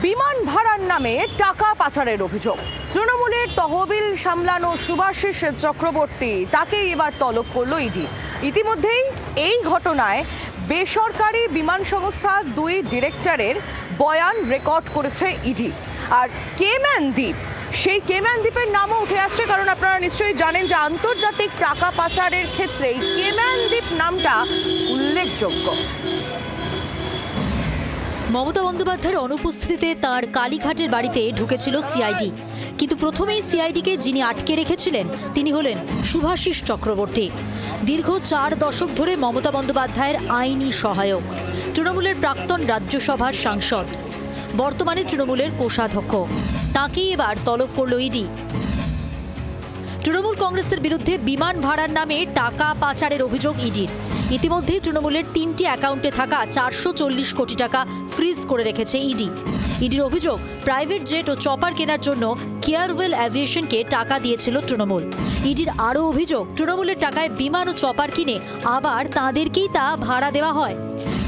বিমান ভাড়ার নামে টাকা পাচারের অভিযোগ। তৃণমূলের তহবিল সামলানো শুভাশিস চক্রবর্তী তাকে এবার তলব করলো ইডি। ইতিমধ্যেই এই ঘটনায় বেসরকারি বিমান সংস্থার 2 ডিরেক্টরের বয়ান রেকর্ড করেছে ইডি। আর কেম্যান দ্বীপ, সেই কেম্যান দ্বীপের নামও উঠে আসছে, কারণ আপনারা নিশ্চয়ই জানেন যে আন্তর্জাতিক টাকা পাচারের ক্ষেত্রে কেম্যান দ্বীপ নামটা উল্লেখযোগ্য। মমতা বন্দ্যোপাধ্যায়ের অনুপস্থিতিতে তার কালীঘাটের বাড়িতে ঢুকেছিল সিআইডি, কিন্তু প্রথমেই সিআইডিকে যিনি আটকে রেখেছিলেন তিনি হলেন শুভাশিস চক্রবর্তী। দীর্ঘ 4 দশক ধরে মমতা বন্দ্যোপাধ্যায়ের আইনি সহায়ক, তৃণমূলের প্রাক্তন রাজ্যসভার সাংসদ, বর্তমানে তৃণমূলের কোষাধ্যক্ষ। তাঁকেই এবার তলব করল ইডি। তৃণমূল কংগ্রেসের বিরুদ্ধে বিমান ভাড়ার নামে টাকা পাচারের অভিযোগ ইডির। ইতিমধ্যেই তৃণমূলের 3টি অ্যাকাউন্টে থাকা 440 কোটি টাকা ফ্রিজ করে রেখেছে ইডি। ইডির অভিযোগ, প্রাইভেট জেট ও চপার কেনার জন্য কেয়ারওয়েল অ্যাভিয়েশনকে টাকা দিয়েছিল তৃণমূল। ইডির আরও অভিযোগ, তৃণমূলের টাকায় বিমান ও চপার কিনে আবার তাঁদেরকেই তা ভাড়া দেওয়া হয়।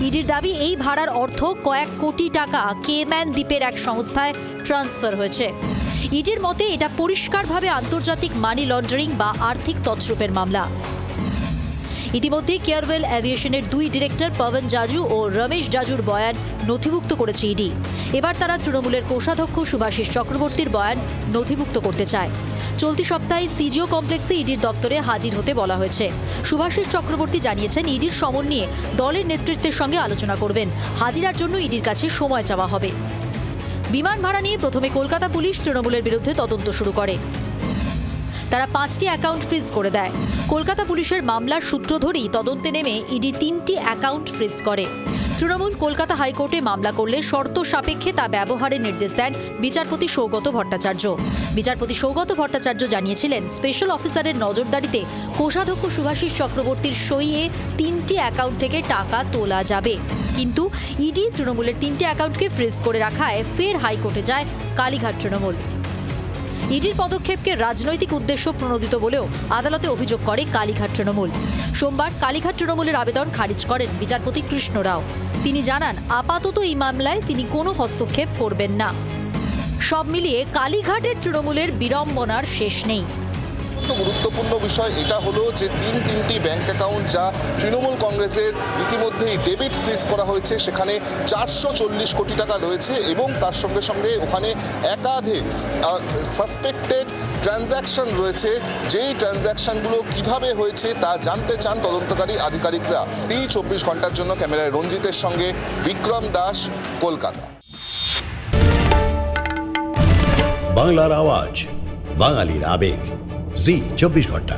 ইডির দাবি, এই ভাড়ার অর্থ কয়েক কোটি টাকা কেম্যান দ্বীপের এক সংস্থায় ট্রান্সফার হয়েছে। ইডির মতে এটা পরিষ্কারভাবে আন্তর্জাতিক মানি লন্ডারিং বা আর্থিক তছরূপের মামলা। ইতিমধ্যে কেয়ারওয়েল অ্যাভিয়েশনের 2 ডিরেক্টর পবন জাজু ও রমেশ জাজুর বয়ান নথিভুক্ত করেছে ইডি। এবার তারা তৃণমূলের কোষাধ্যক্ষ শুভাশিস চক্রবর্তীর বয়ান নথিভুক্ত করতে চায়। চলতি সপ্তাহে সিজিও কমপ্লেক্সে ইডির দপ্তরে হাজির হতে বলা হয়েছে। শুভাশিস চক্রবর্তী জানিয়েছেন, ইডির সমন নিয়ে দলের নেতৃত্বের সঙ্গে আলোচনা করবেন। হাজিরার জন্য ইডির কাছে সময় চাওয়া হবে। বিমান ভাড়া নিয়ে প্রথমে কলকাতা পুলিশ তৃণমূলের বিরুদ্ধে তদন্ত শুরু করে। তারা 5টি অ্যাকাউন্ট ফ্রিজ করে দেয়। কলকাতা পুলিশের মামলার সূত্র ধরেই তদন্তে নেমে ইডি 3টি অ্যাকাউন্ট ফ্রিজ করে। তৃণমূল কলকাতা হাইকোর্টে মামলা করলে শর্ত সাপেক্ষে তা ব্যবহারের নির্দেশ দেন বিচারপতি সৌগত ভট্টাচার্য। বিচারপতি সৌগত ভট্টাচার্য জানিয়েছিলেন, স্পেশাল অফিসারের নজরদারিতে কোষাধ্যক্ষ শুভাশিস চক্রবর্তীর সইয়ে 3টি অ্যাকাউন্ট থেকে টাকা তোলা যাবে। কিন্তু ইডি তৃণমূলের 3টি অ্যাকাউন্টকে ফ্রিজ করে রাখায় ফের হাইকোর্টে যায় কালীঘাট তৃণমূল। ইডির পদক্ষেপকে রাজনৈতিক উদ্দেশ্য প্রণোদিত বলেও আদালতে অভিযোগ করে কালীঘাট তৃণমূল। সোমবার কালীঘাট তৃণমূলের আবেদন খারিজ করেন বিচারপতি কৃষ্ণ রাও। তিনি জানান, আপাতত এই মামলায় তিনি কোনো হস্তক্ষেপ করবেন না। সব মিলিয়ে কালীঘাটের তৃণমূলের বিড়ম্বনার শেষ নেই। গুরুত্বপূর্ণ বিষয় এটা হলো যে 3টি ব্যাংক অ্যাকাউন্ট যা তৃণমূল কংগ্রেসের ইতিমধ্যেই ডেবিট ফ্রিজ করা হয়েছে, সেখানে 440 কোটি টাকা রয়েছে এবং তার সঙ্গে সঙ্গে ওখানে একাধিক সাসপেক্টেড ট্রানজ্যাকশন রয়েছে। যেই ট্রানজ্যাকশনগুলো কিভাবে হয়েছে তা জানতে চান তদন্তকারী আধিকারিকরা। এই 24 ঘন্টার জন্য ক্যামেরায় রঞ্জিতের সঙ্গে বিক্রম দাস, কলকাতা। বাংলার আওয়াজ, বাঙালির আবেগ, জি 24 ঘন্টা।